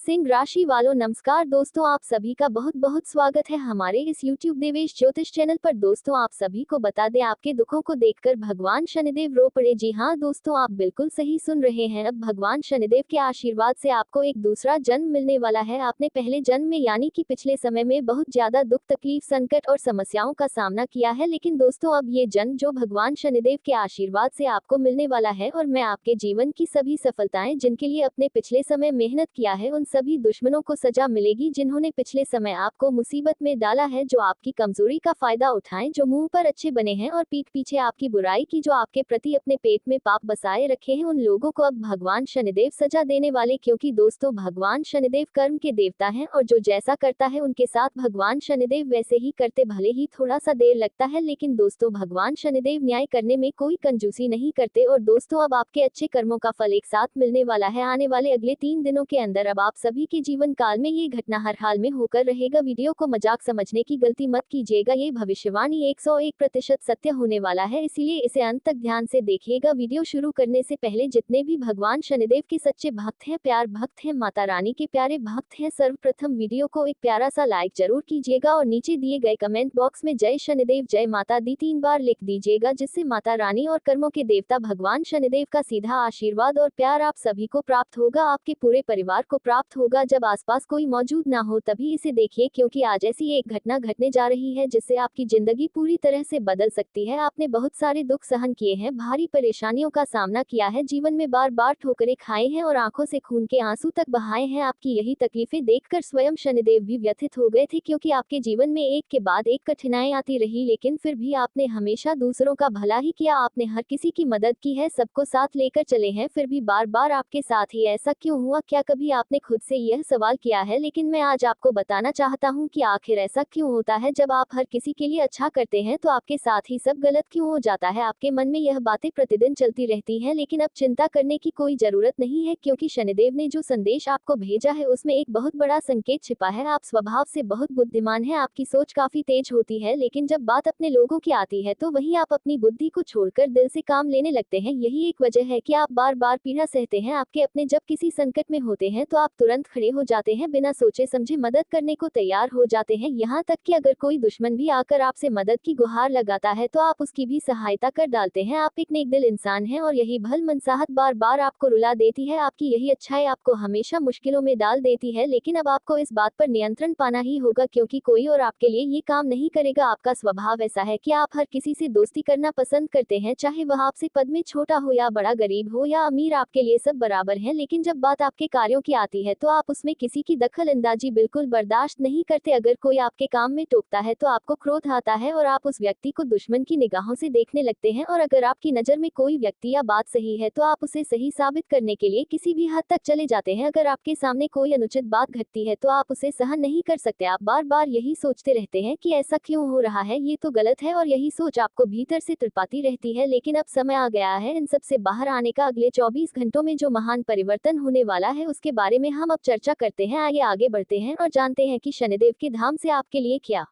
सिंह राशि वालों नमस्कार दोस्तों, आप सभी का बहुत बहुत स्वागत है हमारे इस YouTube देवेश ज्योतिष चैनल पर। दोस्तों आप सभी को बता दें, आपके दुखों को देखकर भगवान शनिदेव रो पड़े। जी हाँ दोस्तों, आप बिल्कुल सही सुन रहे हैं। अब भगवान शनिदेव के आशीर्वाद से आपको एक दूसरा जन्म मिलने वाला है। आपने पहले जन्म में यानी कि पिछले समय में बहुत ज्यादा दुख तकलीफ संकट और समस्याओं का सामना किया है, लेकिन दोस्तों अब ये जन्म जो भगवान शनिदेव के आशीर्वाद से आपको मिलने वाला है, और मैं आपके जीवन की सभी सफलताएं जिनके लिए अपने पिछले समय मेहनत किया है, उन सभी दुश्मनों को सजा मिलेगी जिन्होंने पिछले समय आपको मुसीबत में डाला है, जो आपकी कमजोरी का फायदा उठाएं, जो मुंह पर अच्छे बने हैं और पीठ पीछे आपकी बुराई की, जो आपके प्रति अपने पेट में पाप बसाए रखे हैं, उन लोगों को अब भगवान शनिदेव सजा देने वाले। क्योंकि दोस्तों भगवान शनिदेव कर्म के देवता हैं और जो जैसा करता है उनके साथ भगवान शनिदेव वैसे ही करते। भले ही थोड़ा सा देर लगता है, लेकिन दोस्तों भगवान शनिदेव न्याय करने में कोई कंजूसी नहीं करते। और दोस्तों अब आपके अच्छे कर्मों का फल एक साथ मिलने वाला है आने वाले अगले 3 दिनों के अंदर। अब आप सभी के जीवन काल में ये घटना हर हाल में होकर रहेगा। वीडियो को मजाक समझने की गलती मत कीजिएगा, ये भविष्यवाणी 101% सत्य होने वाला है, इसीलिए इसे अंत तक ध्यान से देखिएगा। वीडियो शुरू करने से पहले जितने भी भगवान शनिदेव के सच्चे भक्त हैं, प्यार भक्त हैं, माता रानी के प्यारे भक्त हैं, सर्वप्रथम वीडियो को एक प्यारा सा लाइक जरूर कीजिएगा और नीचे दिए गए कमेंट बॉक्स में जय शनिदेव जय माता दी 3 बार लिख दीजिएगा, जिससे माता रानी और कर्मों के देवता भगवान शनिदेव का सीधा आशीर्वाद और प्यार आप सभी को प्राप्त होगा, आपके पूरे परिवार को प्राप्त होगा। जब आसपास कोई मौजूद ना हो तभी इसे देखिए, क्योंकि आज ऐसी एक घटना घटने जा रही है जिससे आपकी जिंदगी पूरी तरह से बदल सकती है। आपने बहुत सारे दुख सहन किए हैं, भारी परेशानियों का सामना किया है, जीवन में बार बार ठोकरें खाए हैं और आंखों से खून के आंसू तक बहाए हैं। आपकी यही तकलीफें देखकर स्वयं शनिदेव भी व्यथित हो गए थे, क्योंकि आपके जीवन में एक के बाद एक कठिनाई आती रही, लेकिन फिर भी आपने हमेशा दूसरों का भला ही किया। आपने हर किसी की मदद की है, सबको साथ लेकर चले हैं, फिर भी बार बार आपके साथ ही ऐसा क्यों हुआ? क्या कभी आपने खुद से यह सवाल किया है? लेकिन मैं आज आपको बताना चाहता हूं कि आखिर ऐसा क्यों होता है। जब आप हर किसी के लिए अच्छा करते हैं तो आपके साथ ही सब गलत क्यों हो जाता है? आपके मन में यह बातें प्रतिदिन चलती रहती हैं, लेकिन अब चिंता करने की कोई जरूरत नहीं है, क्योंकि शनिदेव ने जो संदेश आपको भेजा है उसमें एक बहुत बड़ा संकेत छिपा है। आप स्वभाव से बहुत बुद्धिमान हैं, आपकी सोच काफी तेज होती है, लेकिन जब बात अपने लोगों की आती है तो वहीं आप अपनी बुद्धि को छोड़कर दिल से काम लेने लगते हैं। यही एक वजह है कि आप बार बार पीड़ा सहते हैं। आपके अपने जब किसी संकट में होते हैं तो आप तुरंत खड़े हो जाते हैं, बिना सोचे समझे मदद करने को तैयार हो जाते हैं, यहाँ तक कि अगर कोई दुश्मन भी आकर आपसे मदद की गुहार लगाता है तो आप उसकी भी सहायता कर डालते हैं। आप एक नेक दिल इंसान हैं और यही भल मनसाहत बार बार आपको रुला देती है। आपकी यही अच्छाई आपको हमेशा मुश्किलों में डाल देती है, लेकिन अब आपको इस बात पर नियंत्रण पाना ही होगा, क्योंकि कोई और आपके लिए ये काम नहीं करेगा। आपका स्वभाव ऐसा है कि आप हर किसी से दोस्ती करना पसंद करते हैं, चाहे वह आपसे पद में छोटा हो या बड़ा, गरीब हो या अमीर, आपके लिए सब बराबर हैं। लेकिन जब बात आपके कार्यों की आती है तो आप उसमें किसी की दखल अंदाजी बिल्कुल बर्दाश्त नहीं करते। अगर कोई आपके काम में टोकता है तो आपको क्रोध आता है और आप उस व्यक्ति को दुश्मन की निगाहों से देखने लगते हैं, और अगर आपकी नजर में कोई व्यक्ति या बात सही है तो आप उसे सही साबित करने के लिए किसी भी हद तक चले जाते हैं। अगर आपके सामने कोई अनुचित बात घटती है तो आप उसे सहन नहीं कर सकते। आप बार बार यही सोचते रहते हैं कि ऐसा क्यों हो रहा है, ये तो गलत है, और यही सोच आपको भीतर से तड़पाती रहती है। लेकिन अब समय आ गया है इन सब से बाहर आने का। अगले 24 घंटों में जो महान परिवर्तन होने वाला है उसके बारे में हम अब चर्चा करते हैं। आइए आगे बढ़ते हैं और जानते हैं कि शनिदेव के धाम से आपके लिए क्या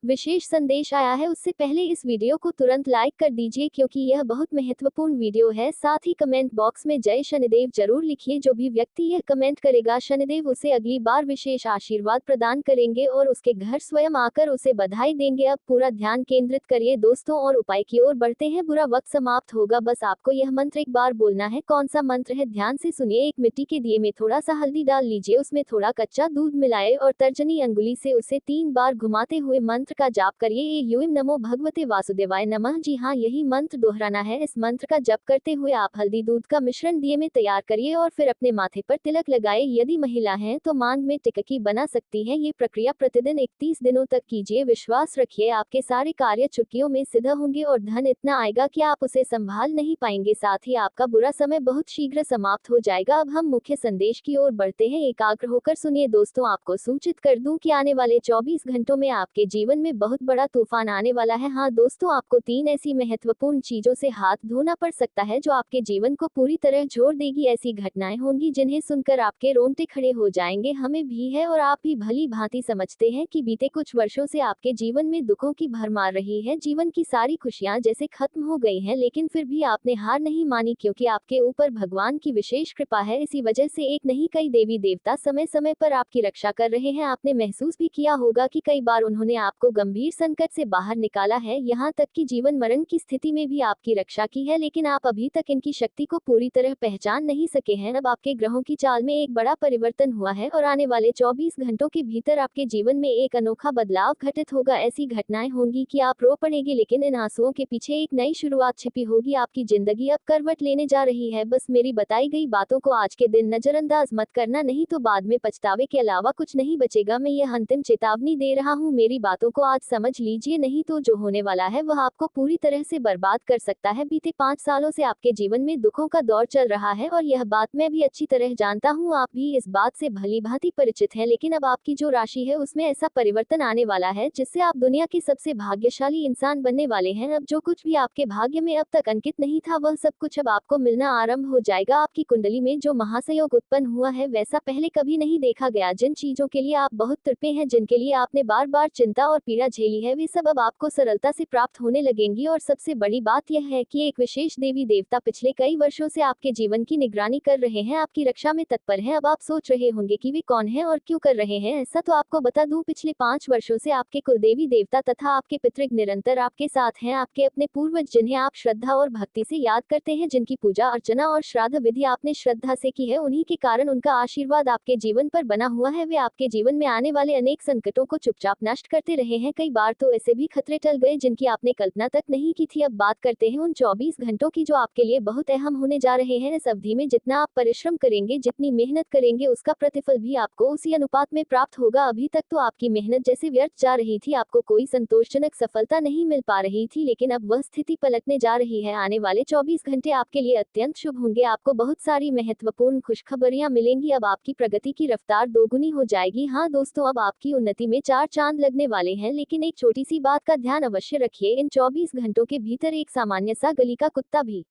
विशेष संदेश आया है। उससे पहले इस वीडियो को तुरंत लाइक कर दीजिए, क्योंकि यह बहुत महत्वपूर्ण वीडियो है। साथ ही कमेंट बॉक्स में जय शनिदेव जरूर लिखिए। जो भी व्यक्ति यह कमेंट करेगा, शनिदेव उसे अगली बार विशेष आशीर्वाद प्रदान करेंगे और उसके घर स्वयं आकर उसे बधाई देंगे। अब पूरा ध्यान केंद्रित करिए दोस्तों और उपाय की ओर बढ़ते हैं। बुरा वक्त समाप्त होगा, बस आपको यह मंत्र एक बार बोलना है। कौन सा मंत्र है? ध्यान से सुनिए। एक मिट्टी के दिए में थोड़ा सा हल्दी डाल लीजिए, उसमें थोड़ा कच्चा दूध मिलाए और तर्जनी अंगुली से उसे 3 बार घुमाते हुए मंत्र का जाप करिए। ये यूं नमो भगवते वासुदेवाय नमः। जी हाँ, यही मंत्र दोहराना है। इस मंत्र का जप करते हुए आप हल्दी दूध का मिश्रण दिए में तैयार करिए और फिर अपने माथे पर तिलक लगाए। यदि महिला हैं तो मांग में टिककी बना सकती हैं। ये प्रक्रिया प्रतिदिन 31 दिनों तक कीजिए। विश्वास रखिए, आपके सारे कार्य चुटकियों में सिद्ध होंगे और धन इतना आएगा कि आप उसे संभाल नहीं पाएंगे। साथ ही आपका बुरा समय बहुत शीघ्र समाप्त हो जाएगा। अब हम मुख्य संदेश की ओर बढ़ते हैं। एकाग्र होकर सुनिए दोस्तों, आपको सूचित कर दूं कि आने वाले 24 घंटों में आपके जीवन में बहुत बड़ा तूफान आने वाला है। हाँ दोस्तों, आपको 3 ऐसी महत्वपूर्ण चीजों से हाथ धोना पड़ सकता है जो आपके जीवन को पूरी तरह झोर देगी। ऐसी घटनाएं होंगी जिन्हें सुनकर आपके रोंगटे खड़े हो जाएंगे। हमें भी है और आप भी भली भांति समझते हैं कि बीते कुछ वर्षों से आपके जीवन में दुखों की भरमार रही है। जीवन की सारी खुशियां जैसे खत्म हो गई हैं, लेकिन फिर भी आपने हार नहीं मानी, क्योंकि आपके ऊपर भगवान की विशेष कृपा है। इसी वजह से एक नहीं कई देवी देवता समय समय पर आपकी रक्षा कर रहे हैं। आपने महसूस भी किया होगा कि कई बार उन्होंने आपको गंभीर संकट से बाहर निकाला है, यहाँ तक कि जीवन मरण की स्थिति में भी आपकी रक्षा की है, लेकिन आप अभी तक इनकी शक्ति को पूरी तरह पहचान नहीं सके हैं। अब आपके ग्रहों की चाल में एक बड़ा परिवर्तन हुआ है और आने वाले 24 घंटों के भीतर आपके जीवन में एक अनोखा बदलाव घटित होगा। ऐसी घटनाएं होंगी कि आप रो पड़ेंगे, लेकिन इन आंसुओं के पीछे एक नई शुरुआत छिपी होगी। आपकी जिंदगी अब करवट लेने जा रही है। बस मेरी बताई गई बातों को आज के दिन नजरअंदाज मत करना, नहीं तो बाद में पछतावे के अलावा कुछ नहीं बचेगा। मैं यह अंतिम चेतावनी दे रहा हूँ, मेरी बातों को आज समझ लीजिए, नहीं तो जो होने वाला है वह आपको पूरी तरह से बर्बाद कर सकता है। बीते 5 सालों से आपके जीवन में दुखों का दौर चल रहा है और यह बात मैं भी अच्छी तरह जानता हूँ, आप भी इस बात से भली भांति परिचित हैं। लेकिन अब आपकी जो राशि है उसमें ऐसा परिवर्तन आने वाला है जिससे आप दुनिया के सबसे भाग्यशाली इंसान बनने वाले हैं। अब जो कुछ भी आपके भाग्य में अब तक अंकित नहीं था, वह सब कुछ अब आपको मिलना आरंभ हो जाएगा। आपकी कुंडली में जो महासयोग उत्पन्न हुआ है वैसा पहले कभी नहीं देखा गया। जिन चीजों के लिए आप बहुत तड़पे हैं, जिनके लिए आपने बार बार चिंता और पीड़ा झेली है, वे सब अब आपको सरलता से प्राप्त होने लगेंगी। और सबसे बड़ी बात यह है कि एक विशेष देवी देवता पिछले कई वर्षों से आपके जीवन की निगरानी कर रहे हैं, आपकी रक्षा में तत्पर हैं। अब आप सोच रहे होंगे कि वे कौन है और क्यों कर रहे हैं ऐसा, तो आपको बता दूं, पिछले 5 वर्षों से आपके कुलदेवी देवता तथा आपके पितृग निरंतर आपके साथ हैं। आपके अपने पूर्वज जिन्हें आप श्रद्धा और भक्ति से याद करते हैं, जिनकी पूजा अर्चना और श्राद्ध विधि आपने श्रद्धा से की है, उन्हीं के कारण उनका आशीर्वाद आपके जीवन पर बना हुआ है। वे आपके जीवन में आने वाले अनेक संकटों को चुपचाप नष्ट करते रहे हैं। कई बार तो ऐसे भी खतरे टल गए जिनकी आपने कल्पना तक नहीं की थी। अब बात करते हैं उन 24 घंटों की जो आपके लिए बहुत अहम होने जा रहे हैं। इस अवधि में जितना आप परिश्रम करेंगे, जितनी मेहनत करेंगे, उसका प्रतिफल भी आपको उसी अनुपात में प्राप्त होगा। अभी तक तो आपकी मेहनत जैसे व्यर्थ जा रही थी, आपको कोई संतोषजनक सफलता नहीं मिल पा रही थी, लेकिन अब वह स्थिति पलटने जा रही है। आने वाले 24 घंटे आपके लिए अत्यंत शुभ होंगे। आपको बहुत सारी महत्वपूर्ण खुशखबरियां मिलेंगी। अब आपकी प्रगति की रफ्तार दोगुनी हो जाएगी। हाँ दोस्तों, अब आपकी उन्नति में 4 चांद लगने वाले हैं, लेकिन एक छोटी सी बात का ध्यान अवश्य रखिए, इन 24 घंटों के भीतर एक सामान्य सा गली का कुत्ता भी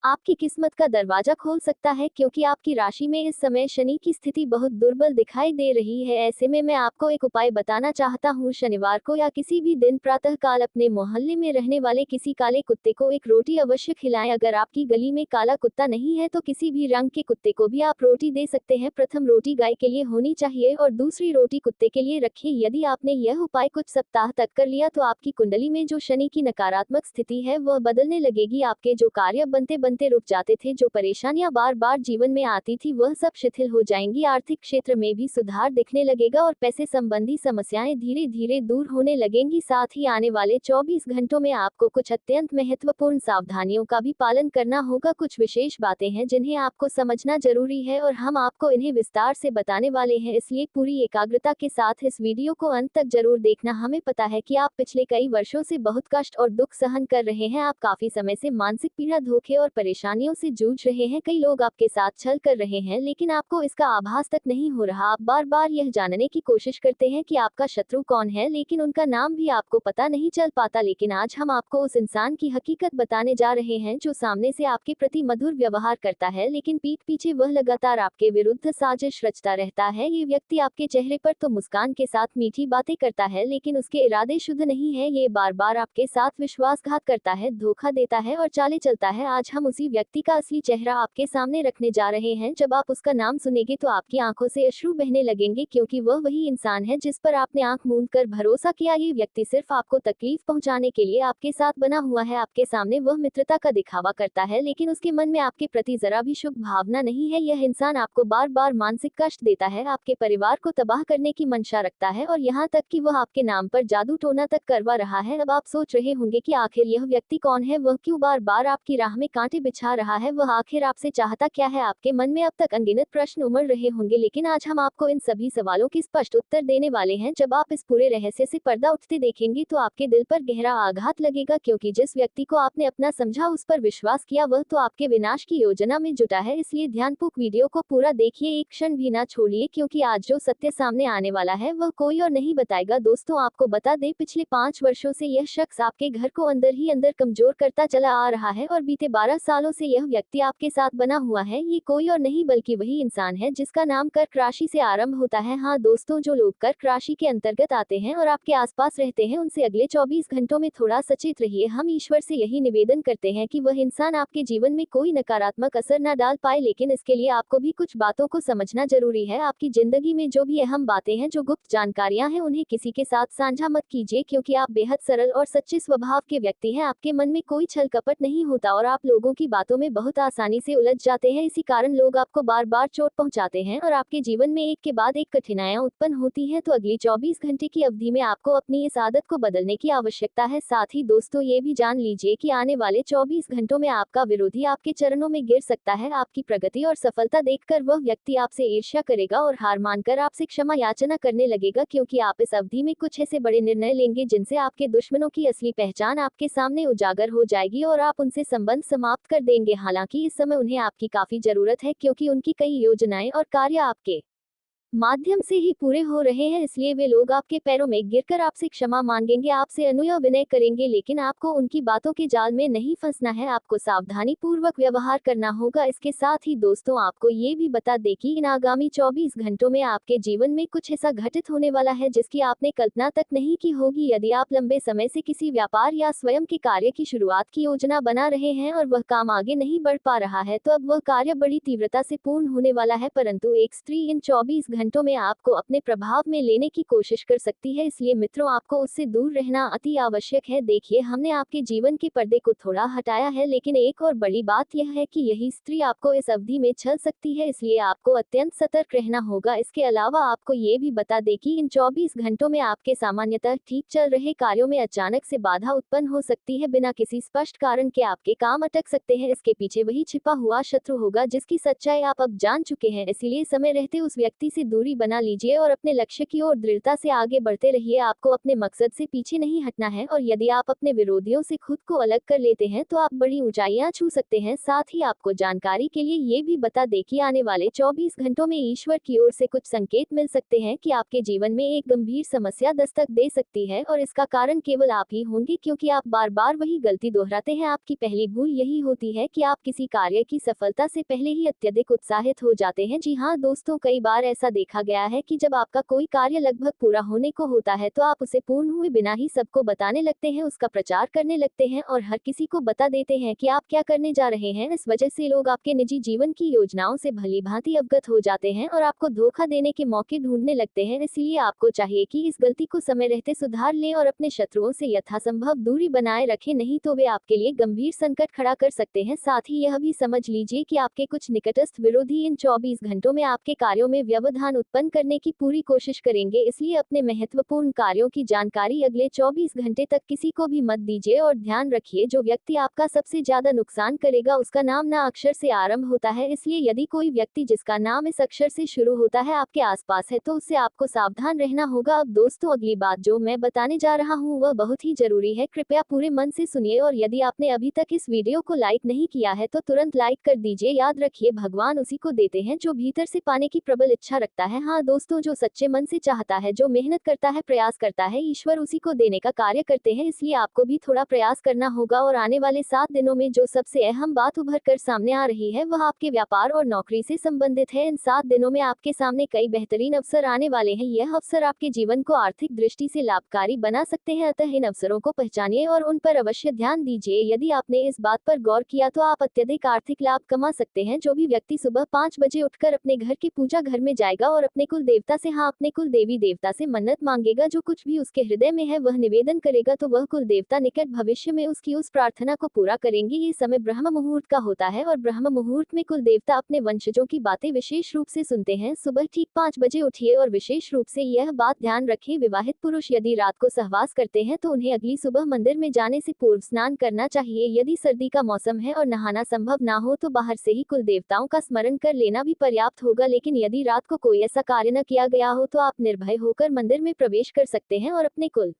आपकी किस्मत का दरवाजा खोल सकता है, क्योंकि आपकी राशि में इस समय शनि की स्थिति बहुत दुर्बल दिखाई दे रही है। ऐसे में मैं आपको एक उपाय बताना चाहता हूँ। शनिवार को या किसी भी दिन प्रातः काल अपने मोहल्ले में रहने वाले किसी काले कुत्ते को एक रोटी अवश्य खिलाएं। अगर आपकी गली में काला कुत्ता नहीं है तो किसी भी रंग के कुत्ते को भी आप रोटी दे सकते हैं। प्रथम रोटी गाय के लिए होनी चाहिए और दूसरी रोटी कुत्ते के लिए रखिए। यदि आपने यह उपाय कुछ सप्ताह तक कर लिया तो आपकी कुंडली में जो शनि की नकारात्मक स्थिति है वह बदलने लगेगी। आपके जो कार्य बनते रुक जाते थे, जो परेशानियां बार बार जीवन में आती थी, वह सब शिथिल हो जाएंगी। आर्थिक क्षेत्र में भी सुधार दिखने लगेगा और पैसे संबंधी समस्याएं धीरे धीरे दूर होने लगेंगी। साथ ही आने वाले 24 घंटों में आपको कुछ अत्यंत महत्वपूर्ण सावधानियों का भी पालन करना होगा। कुछ विशेष बातें हैं जिन्हें आपको समझना जरूरी है और हम आपको इन्हें विस्तार से बताने वाले हैं, इसलिए पूरी एकाग्रता के साथ इस वीडियो को अंत तक जरूर देखना। हमें पता है कि आप पिछले कई वर्षों से बहुत कष्ट और दुख सहन कर रहे हैं। आप काफी समय से मानसिक पीड़ा, धोखे और परेशानियों से जूझ रहे हैं। कई लोग आपके साथ छल कर रहे हैं, लेकिन आपको इसका आभास तक नहीं हो रहा। आप बार बार यह जानने की कोशिश करते हैं कि आपका शत्रु कौन है, लेकिन उनका नाम भी आपको पता नहीं चल पाता। लेकिन आज हम आपको उस इंसान की हकीकत बताने जा रहे हैं जो सामने से आपके प्रति मधुर व्यवहार करता है, लेकिन पीठ पीछे वह लगातार आपके विरुद्ध साजिश रचता रहता है। ये व्यक्ति आपके चेहरे पर तो मुस्कान के साथ मीठी बातें करता है, लेकिन उसके इरादे शुद्ध नहीं है। ये बार बार आपके साथ विश्वासघात करता है, धोखा देता है और चालें चलता है। आज हम उसी व्यक्ति का असली चेहरा आपके सामने रखने जा रहे हैं। जब आप उसका नाम सुनेंगे तो आपकी आंखों से अश्रु बहने लगेंगे, क्योंकि वह वही इंसान है जिस पर आपने आंख मूंद कर भरोसा किया। ये व्यक्ति सिर्फ आपको तकलीफ पहुंचाने के लिए आपके साथ बना हुआ है। आपके सामने वह मित्रता का दिखावा करता है, लेकिन उसके मन में आपके प्रति जरा भी शुभ भावना नहीं है। यह इंसान आपको बार बार मानसिक कष्ट देता है, आपके परिवार को तबाह करने की मंशा रखता है और यहाँ तक कि वह आपके नाम पर जादू टोना तक करवा रहा है। अब आप सोच रहे होंगे कि आखिर यह व्यक्ति कौन है, वह क्यों बार बार आपकी राह में कांटे बिछा रहा है वह आखिर आपसे चाहता क्या है। आपके मन में अब तक अनगिनत प्रश्न उमड़ रहे होंगे, लेकिन आज हम आपको इन सभी सवालों के स्पष्ट उत्तर देने वाले हैं। जब आप इस पूरे रहस्य से पर्दा उठते देखेंगे तो आपके दिल पर गहरा आघात लगेगा, क्योंकि जिस व्यक्ति को आपने अपना समझा उस पर विश्वास किया वह तो आपके विनाश की योजना में जुटा है। इसलिए ध्यानपूर्वक वीडियो को पूरा देखिए, एक क्षण भी ना छोड़िए, क्योंकि आज जो सत्य सामने आने वाला है वह कोई और नहीं बताएगा। दोस्तों, आपको बता दें, पिछले 5 वर्षों से यह शख्स आपके घर को अंदर ही अंदर कमजोर करता चला आ रहा है और बीते 12 सालों से यह व्यक्ति आपके साथ बना हुआ है। ये कोई और नहीं बल्कि वही इंसान है जिसका नाम कर्क राशि से आरंभ होता है। हाँ दोस्तों, जो लोग कर्क राशि के अंतर्गत आते हैं और आपके आसपास रहते हैं उनसे अगले 24 घंटों में थोड़ा सचेत रहिए। हम ईश्वर से यही निवेदन करते हैं कि वह इंसान आपके जीवन में कोई नकारात्मक असर न डाल पाए, लेकिन इसके लिए आपको भी कुछ बातों को समझना जरूरी है। आपकी जिंदगी में जो भी अहम बातें हैं, जो गुप्त जानकारियां हैं, उन्हें किसी के साथ साझा मत कीजिए, क्योंकि आप बेहद सरल और सच्चे स्वभाव के व्यक्ति हैं। आपके मन में कोई छल कपट नहीं होता और आप लोगों की बातों में बहुत आसानी से उलझ जाते हैं। इसी कारण लोग आपको बार बार चोट पहुंचाते हैं और आपके जीवन में एक के बाद एक कठिनाइयां उत्पन्न होती हैं। तो अगली 24 घंटे की अवधि में आपको अपनी इस आदत को बदलने की आवश्यकता है। साथ ही दोस्तों, ये भी जान लीजिए कि आने वाले 24 घंटों में आपका विरोधी आपके चरणों में गिर सकता है। आपकी प्रगति और सफलता देखकर वह व्यक्ति आपसे ईर्ष्या करेगा और हार मानकर आपसे क्षमा याचना करने लगेगा, क्योंकि आप इस अवधि में कुछ ऐसे बड़े निर्णय लेंगे जिनसे आपके दुश्मनों की असली पहचान आपके सामने उजागर हो जाएगी और आप उनसे संबंध समाप्त कर देंगे। हालांकि इस समय उन्हें आपकी काफी जरूरत है, क्योंकि उनकी कई योजनाएं और कार्य आपके माध्यम से ही पूरे हो रहे हैं। इसलिए वे लोग आपके पैरों में गिरकर आपसे क्षमा मांगेंगे, आपसे अनुनय विनय करेंगे, लेकिन आपको उनकी बातों के जाल में नहीं फंसना है। आपको सावधानी पूर्वक व्यवहार करना होगा। इसके साथ ही दोस्तों, आपको ये भी बता दें कि इन आगामी 24 घंटों में आपके जीवन में कुछ ऐसा घटित होने वाला है जिसकी आपने कल्पना तक नहीं की होगी। यदि आप लंबे समय से किसी व्यापार या स्वयं के कार्य की शुरुआत की योजना बना रहे हैं और वह काम आगे नहीं बढ़ पा रहा है, तो अब वह कार्य बड़ी तीव्रता से पूर्ण होने वाला है। परंतु एक स्त्री इन 24 घंटों में आपको अपने प्रभाव में लेने की कोशिश कर सकती है, इसलिए मित्रों, आपको उससे दूर रहना अति आवश्यक है। देखिए, हमने आपके जीवन के पर्दे को थोड़ा हटाया है, लेकिन एक और बड़ी बात यह है कि यही स्त्री आपको इस अवधि में छल सकती है, इसलिए आपको अत्यंत सतर्क रहना होगा। इसके अलावा आपको ये भी बता दें कि इन 24 घंटों में आपके सामान्यतः ठीक चल रहे कार्यों में अचानक से बाधा उत्पन्न हो सकती है। बिना किसी स्पष्ट कारण के आपके काम अटक सकते हैं। इसके पीछे वही छिपा हुआ शत्रु होगा जिसकी सच्चाई आप अब जान चुके हैं। इसीलिए समय रहते उस व्यक्ति से दूरी बना लीजिए और अपने लक्ष्य की ओर दृढ़ता से आगे बढ़ते रहिए। आपको अपने मकसद से पीछे नहीं हटना है और यदि आप अपने विरोधियों से खुद को अलग कर लेते हैं तो आप बड़ी ऊंचाइयां छू सकते हैं। साथ ही आपको जानकारी के लिए ये भी बता दें कि आने वाले 24 घंटों में ईश्वर की ओर से कुछ संकेत मिल सकते हैं कि आपके जीवन में एक गंभीर समस्या दस्तक दे सकती है और इसका कारण केवल आप ही होंगे, क्योंकि आप बार बार वही गलती दोहराते हैं। आपकी पहली भूल यही होती है कि आप किसी कार्य की सफलता से पहले ही अत्यधिक उत्साहित हो जाते हैं। जी हाँ दोस्तों, कई बार ऐसा देखा गया है कि जब आपका कोई कार्य लगभग पूरा होने को होता है तो आप उसे पूर्ण हुए बिना ही सबको बताने लगते हैं, उसका प्रचार करने लगते हैं और हर किसी को बता देते हैं कि आप क्या करने जा रहे हैं। इस वजह से लोग आपके निजी जीवन की योजनाओं से भली भांति अवगत हो जाते हैं और आपको धोखा देने के मौके ढूंढने लगते हैं। इसलिए आपको चाहिए कि इस गलती को समय रहते सुधार लें और अपने शत्रुओं से यथासंभव दूरी बनाए रखें, नहीं तो वे आपके लिए गंभीर संकट खड़ा कर सकते हैं। साथ ही यह भी समझ लीजिए कि आपके कुछ निकटस्थ विरोधी इन 24 घंटों में आपके कार्यों में व्यवधान उत्पन्न करने की पूरी कोशिश करेंगे। इसलिए अपने महत्वपूर्ण कार्यों की जानकारी अगले 24 घंटे तक किसी को भी मत दीजिए और ध्यान रखिए, जो व्यक्ति आपका सबसे ज्यादा नुकसान करेगा उसका नाम ना अक्षर से आरंभ होता है। इसलिए यदि कोई व्यक्ति जिसका नाम इस अक्षर से शुरू होता है आपके आसपास है तो उससे आपको सावधान रहना होगा। अब दोस्तों, अगली बात जो मैं बताने जा रहा हूँ वह बहुत ही जरूरी है, कृपया पूरे मन से सुनिए और यदि आपने अभी तक इस वीडियो को लाइक नहीं किया है तो तुरंत लाइक कर दीजिए। याद रखिए, भगवान उसी को देते हैं जो भीतर से पाने की प्रबल इच्छा रखता है। हाँ दोस्तों, जो सच्चे मन से चाहता है, जो मेहनत करता है, प्रयास करता है, ईश्वर उसी को देने का कार्य करते हैं। इसलिए आपको भी थोड़ा प्रयास करना होगा और आने वाले 7 दिनों में जो सबसे अहम बात उभर कर सामने आ रही है वह आपके व्यापार और नौकरी से संबंधित है। इन 7 दिनों में आपके सामने कई बेहतरीन अवसर आने वाले हैं। यह अवसर आपके जीवन को आर्थिक दृष्टि से लाभकारी बना सकते हैं, अतः इन अवसरों को पहचानिए और उन पर अवश्य ध्यान दीजिए। यदि आपने इस बात पर गौर किया तो आप अत्यधिक आर्थिक लाभ कमा सकते हैं। जो भी व्यक्ति सुबह 5 बजे उठकर अपने घर के पूजा घर में जाएगा जाएगा और अपने कुल देवता से अपने कुल देवी देवता से मन्नत मांगेगा। जो कुछ भी उसके हृदय में है वह निवेदन करेगा तो वह कुल देवता निकट भविष्य में उसकी उस प्रार्थना को पूरा करेंगे। ये समय ब्रह्म मुहूर्त का होता है और ब्रह्म मुहूर्त में कुल देवता अपने वंशजों की बातें विशेष रूप से सुनते हैं। सुबह ठीक 5 बजे उठिए और विशेष रूप से यह बात ध्यान रखें, विवाहित पुरुष यदि रात को सहवास करते हैं तो उन्हें अगली सुबह मंदिर में जाने से पूर्व स्नान करना चाहिए। यदि सर्दी का मौसम है और नहाना संभव ना हो तो बाहर से ही कुल देवताओं का स्मरण कर लेना भी पर्याप्त होगा। लेकिन यदि रात को कोई ऐसा कार्य न किया गया हो तो आप निर्भय होकर मंदिर में प्रवेश कर सकते हैं और अपने कुल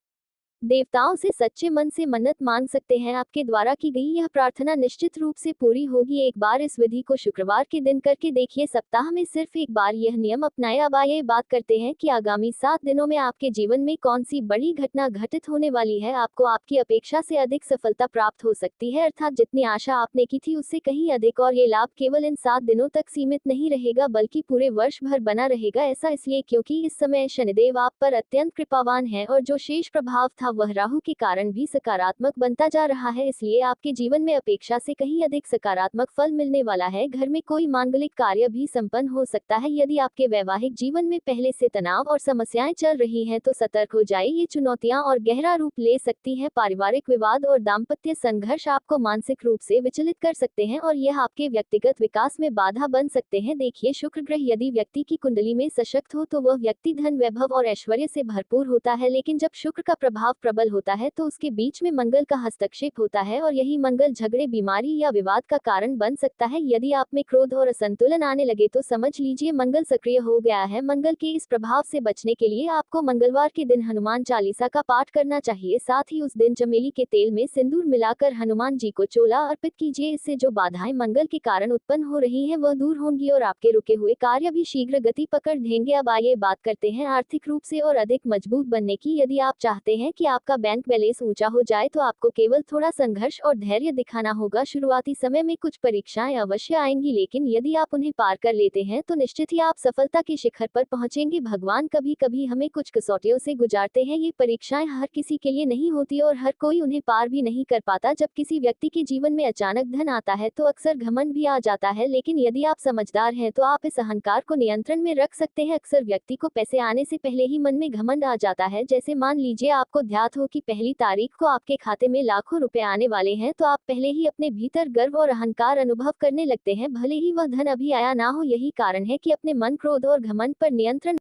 देवताओं से सच्चे मन से मन्नत मांग सकते हैं। आपके द्वारा की गई यह प्रार्थना निश्चित रूप से पूरी होगी। एक बार इस विधि को शुक्रवार के दिन करके देखिए। सप्ताह में सिर्फ एक बार यह नियम अपनाएं। अब आइए बात करते हैं कि आगामी 7 दिनों में आपके जीवन में कौन सी बड़ी घटना घटित होने वाली है। आपको आपकी अपेक्षा से अधिक सफलता प्राप्त हो सकती है, अर्थात जितनी आशा आपने की थी उससे कहीं अधिक। और ये लाभ केवल इन 7 दिनों तक सीमित नहीं रहेगा बल्कि पूरे वर्ष भर बना रहेगा। ऐसा इसलिए क्योंकि इस समय शनिदेव आप पर अत्यंत कृपावान है और जो शेष प्रभाव था वह राहु के कारण भी सकारात्मक बनता जा रहा है। इसलिए आपके जीवन में अपेक्षा से कहीं अधिक सकारात्मक फल मिलने वाला है। घर में कोई मांगलिक कार्य भी संपन्न हो सकता है। यदि आपके वैवाहिक जीवन में पहले से तनाव और समस्याएं चल रही हैं तो सतर्क हो जाइए, ये चुनौतियां और गहरा रूप ले सकती हैं। पारिवारिक विवाद और दाम्पत्य संघर्ष आपको मानसिक रूप से विचलित कर सकते हैं और यह आपके व्यक्तिगत विकास में बाधा बन सकते हैं। देखिए, शुक्र ग्रह यदि व्यक्ति की कुंडली में सशक्त हो तो वह व्यक्ति धन, वैभव और ऐश्वर्य से भरपूर होता है। लेकिन जब शुक्र का प्रभाव प्रबल होता है तो उसके बीच में मंगल का हस्तक्षेप होता है और यही मंगल झगड़े, बीमारी या विवाद का कारण बन सकता है। यदि आप में क्रोध और असंतुलन आने लगे तो समझ लीजिए मंगल सक्रिय हो गया है। मंगल के इस प्रभाव से बचने के लिए आपको मंगलवार के दिन हनुमान चालीसा का पाठ करना चाहिए। साथ ही उस दिन चमेली के तेल में सिंदूर मिलाकर हनुमान जी को चोला अर्पित कीजिए। इससे जो बाधाएं मंगल के कारण उत्पन्न हो रही हैं वह दूर होंगी और आपके रुके हुए कार्य भी शीघ्र गति पकड़ लेंगे। अब आइए बात करते हैं आर्थिक रूप से और अधिक मजबूत बनने की। यदि आप चाहते हैं कि आपका बैंक बैलेंस ऊंचा हो जाए तो आपको केवल थोड़ा संघर्ष और धैर्य दिखाना होगा। शुरुआती समय में कुछ परीक्षाएं अवश्य आएंगी, लेकिन यदि आप उन्हें पार कर लेते हैं तो निश्चित ही आप सफलता के शिखर पर पहुंचेंगे। भगवान कभी कभी हमें कुछ कसौटियों से गुजारते हैं। ये परीक्षाएं हर किसी के लिए नहीं होती और हर कोई उन्हें पार भी नहीं कर पाता। जब किसी व्यक्ति के जीवन में अचानक धन आता है तो अक्सर घमंड भी आ जाता है, लेकिन यदि आप समझदार हैं तो आप इस अहंकार को नियंत्रण में रख सकते हैं। अक्सर व्यक्ति को पैसे आने से पहले ही मन में घमंड आ जाता है। जैसे मान लीजिए आपको ध्यात हो कि पहली तारीख को आपके खाते में लाखों रुपए आने वाले हैं तो आप पहले ही अपने भीतर गर्व और अहंकार अनुभव करने लगते हैं, भले ही वह धन अभी आया ना हो। यही कारण है कि अपने मन, क्रोध और घमंड पर नियंत्रण।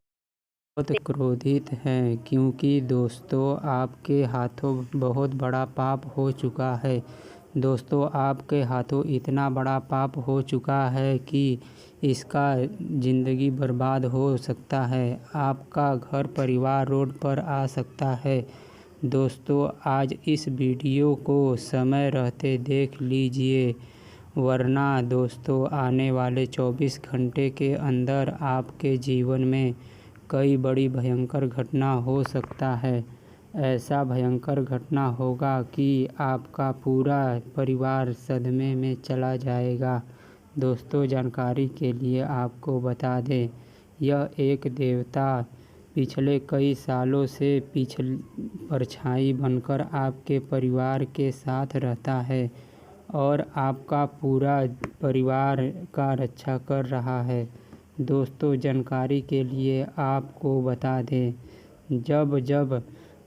बहुत क्रोधित हैं क्योंकि दोस्तों आपके हाथों बहुत बड़ा पाप हो चुका है। दोस्तों आपके हाथों इतना बड़ा पाप हो चुका है कि इसका ज़िंदगी बर्बाद हो सकता है। आपका घर परिवार रोड पर आ सकता है। दोस्तों आज इस वीडियो को समय रहते देख लीजिए, वरना दोस्तों आने वाले 24 घंटे के अंदर आपके जीवन में कई बड़ी भयंकर घटना हो सकता है। ऐसा भयंकर घटना होगा कि आपका पूरा परिवार सदमे में चला जाएगा। दोस्तों जानकारी के लिए आपको बता दें, यह एक देवता पिछले कई सालों से परछाई बनकर आपके परिवार के साथ रहता है और आपका पूरा परिवार का रक्षा कर रहा है। दोस्तों जानकारी के लिए आपको बता दें, जब जब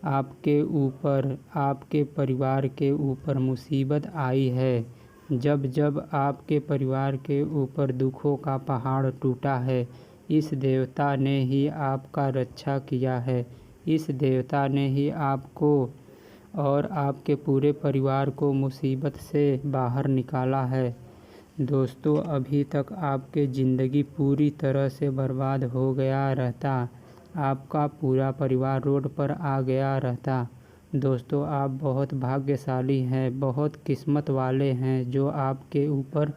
आपके ऊपर, आपके परिवार के ऊपर मुसीबत आई है, जब जब आपके परिवार के ऊपर दुखों का पहाड़ टूटा है, इस देवता ने ही आपका रक्षा किया है। इस देवता ने ही आपको और आपके पूरे परिवार को मुसीबत से बाहर निकाला है। दोस्तों अभी तक आपकी ज़िंदगी पूरी तरह से बर्बाद हो गया रहता, आपका पूरा परिवार रोड पर आ गया रहता। दोस्तों आप बहुत भाग्यशाली हैं, बहुत किस्मत वाले हैं जो आपके ऊपर